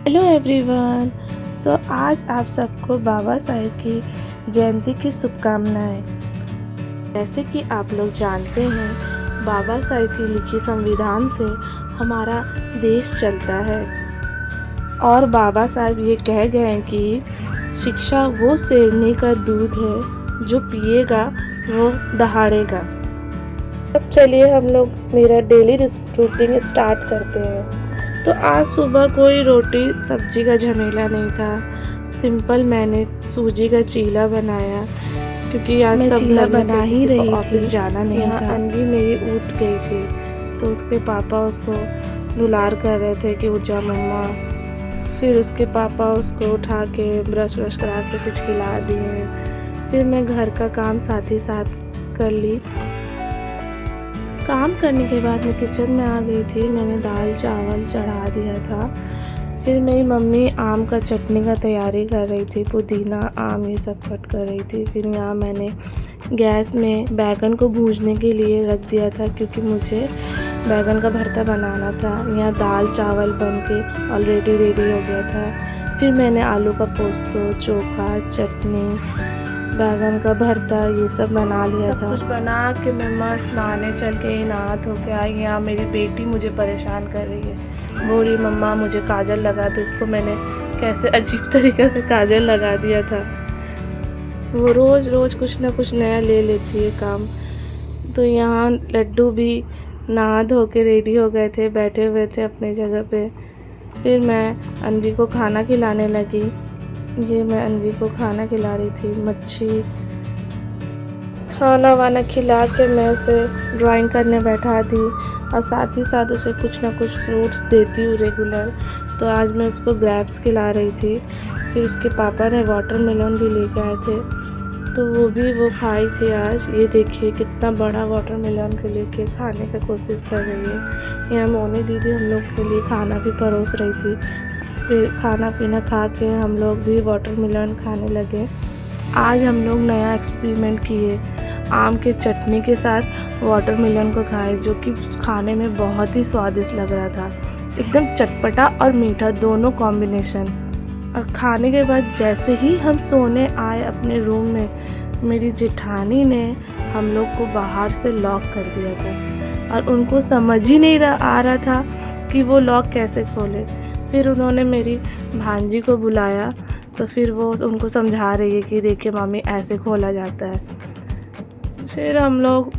Hello everyone. आज आप सबको बाबा साहेब की जयंती की शुभकामनाएं। जैसे कि आप लोग जानते हैं, बाबा साहेब की लिखी संविधान से हमारा देश चलता है और बाबा साहेब ये कह गए हैं कि शिक्षा वो शेरनी का दूध है जो पिएगा वो दहाड़ेगा। अब चलिए हम लोग मेरा डेली रूटीन स्टार्ट करते हैं। तो आज सुबह कोई रोटी सब्जी का झमेला नहीं था। सिंपल मैंने सूजी का चीला बनाया क्योंकि आज सब चीला बना ही रही ऑफिस जाना नहीं था। अनवी मेरी उठ गई थी तो उसके पापा उसको दुलार कर रहे थे कि उठ जा मम्मा। फिर उसके पापा उसको उठा के ब्रश करा के कुछ खिला दिए। फिर मैं घर का काम साथ ही साथ कर ली। काम करने के बाद मैं किचन में आ गई थी। मैंने दाल चावल चढ़ा दिया था। फिर मेरी मम्मी आम का चटनी का तैयारी कर रही थी, पुदीना आम ये सब कट कर रही थी। फिर यहाँ मैंने गैस में बैगन को भूनने के लिए रख दिया था क्योंकि मुझे बैगन का भरता बनाना था। यहाँ दाल चावल बन के ऑलरेडी रेडी हो गया था। फिर मैंने आलू का पोस्तो, चोखा, चटनी, बैगन का भरता ये सब बना लिया था। कुछ बना के मैं मस्त नहाने चल के नहा धो के आई। यहाँ मेरी बेटी मुझे परेशान कर रही है, बोल रही मम्मा मुझे काजल लगा। तो इसको मैंने कैसे अजीब तरीके से काजल लगा दिया था। वो रोज़ कुछ ना कुछ नया ले लेती है काम। तो यहाँ लड्डू भी नहा धो के रेडी हो गए थे, बैठे हुए थे अपनी जगह पे। फिर मैं अनवी को खाना खिलाने लगी। ये मैं अनवी को खाना खिला रही थी, मच्छी खाना वाना खिला के मैं उसे ड्राइंग करने बैठा दी और साथ ही साथ उसे कुछ ना कुछ फ्रूट्स देती हूँ रेगुलर। तो आज मैं उसको ग्रेप्स खिला रही थी। फिर उसके पापा ने वाटरमेलन भी लेके आए थे तो वो खाई थी आज। ये देखिए कितना बड़ा वाटरमेलन को लेके खाने का कोशिश कर रही है। यहाँ मोनी दीदी हम लोग के लिए खाना भी परोस रही थी। फिर खाना पीना खा के हम लोग भी वाटरमेलन खाने लगे। आज हम लोग नया एक्सपेरिमेंट किए, आम के चटनी के साथ वाटरमेलन को खाए, जो कि खाने में बहुत ही स्वादिष्ट लग रहा था। एकदम चटपटा और मीठा दोनों कॉम्बिनेशन। और खाने के बाद जैसे ही हम सोने आए अपने रूम में, मेरी जेठानी ने हम लोग को बाहर से लॉक कर दिया था और उनको समझ ही नहीं आ रहा था कि वो लॉक कैसे खोले। फिर उन्होंने मेरी भांजी को बुलाया तो फिर वो उनको समझा रही है कि देखिए मामी ऐसे खोला जाता है। फिर हम लोग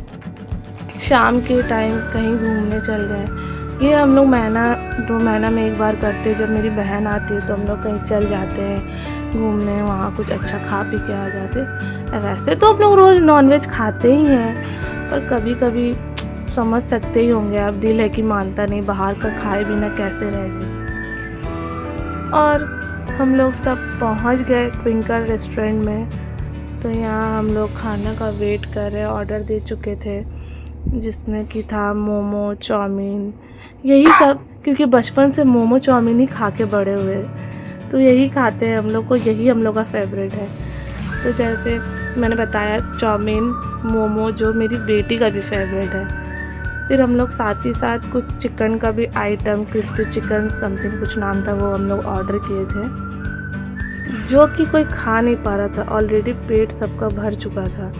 शाम के टाइम कहीं घूमने चल गए। ये हम लोग दो महीना में एक बार करते हैं। जब मेरी बहन आती है तो हम लोग कहीं चल जाते हैं घूमने, वहाँ कुछ अच्छा खा पी के आ जाते। वैसे तो हम लोग रोज़ नॉनवेज खाते ही हैं, पर कभी कभी समझ सकते ही होंगे आप, दिल है कि मानता नहीं, बाहर का खाए बिना कैसे रह जाए। और हम लोग सब पहुंच गए ट्विंकल रेस्टोरेंट में। तो यहाँ हम लोग खाना का वेट कर रहे, ऑर्डर दे चुके थे जिसमें कि था मोमो, चाउमीन, यही सब। क्योंकि बचपन से मोमो चाउमीन ही खा के बड़े हुए, तो यही खाते हैं हम लोग को, यही हम लोग का फेवरेट है। तो जैसे मैंने बताया चाउमीन, मोमो जो मेरी बेटी का भी फेवरेट है। फिर हम लोग साथ ही साथ कुछ चिकन का भी आइटम, क्रिस्पी चिकन समथिंग कुछ नाम था, वो हम लोग ऑर्डर किए थे, जो कि कोई खा नहीं पा रहा था, ऑलरेडी पेट सबका भर चुका था।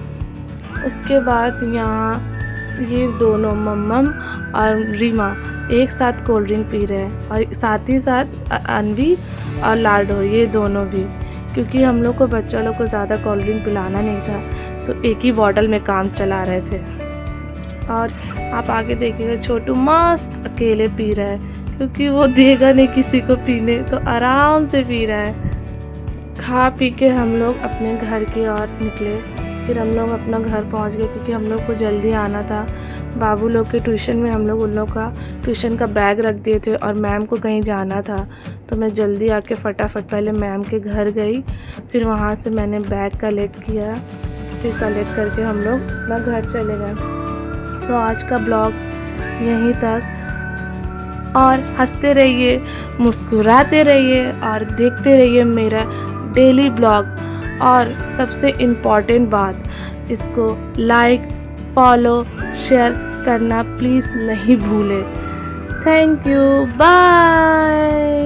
उसके बाद यहाँ ये दोनों मम्मम और रीमा एक साथ कोल्ड ड्रिंक पी रहे हैं और साथ ही साथ अनवी और लाडो ये दोनों भी, क्योंकि हम लोग को बच्चा लोग को ज़्यादा कोल्ड ड्रिंक पिलाना नहीं था तो एक ही बॉटल में काम चला रहे थे। और आप आगे देखिएगा छोटू मस्त अकेले पी रहा है, क्योंकि वो देगा नहीं किसी को पीने, तो आराम से पी रहा है। खा पी के हम लोग अपने घर की ओर निकले। फिर हम लोग अपना घर पहुंच गए क्योंकि हम लोग को जल्दी आना था। बाबू लोग के ट्यूशन में हम लोग उन लोग का ट्यूशन का बैग रख दिए थे और मैम को कहीं जाना था, तो मैं जल्दी आके फटाफट पहले मैम के घर गई। फिर वहाँ से मैंने बैग कलेक्ट किया। फिर कलेक्ट करके हम लोग अपना घर चले गए। तो आज का ब्लॉग यहीं तक, और हंसते रहिए, मुस्कुराते रहिए और देखते रहिए मेरा डेली ब्लॉग। और सबसे इम्पॉर्टेंट बात, इसको लाइक, फॉलो, शेयर करना प्लीज़ नहीं भूलें। Thank you, bye.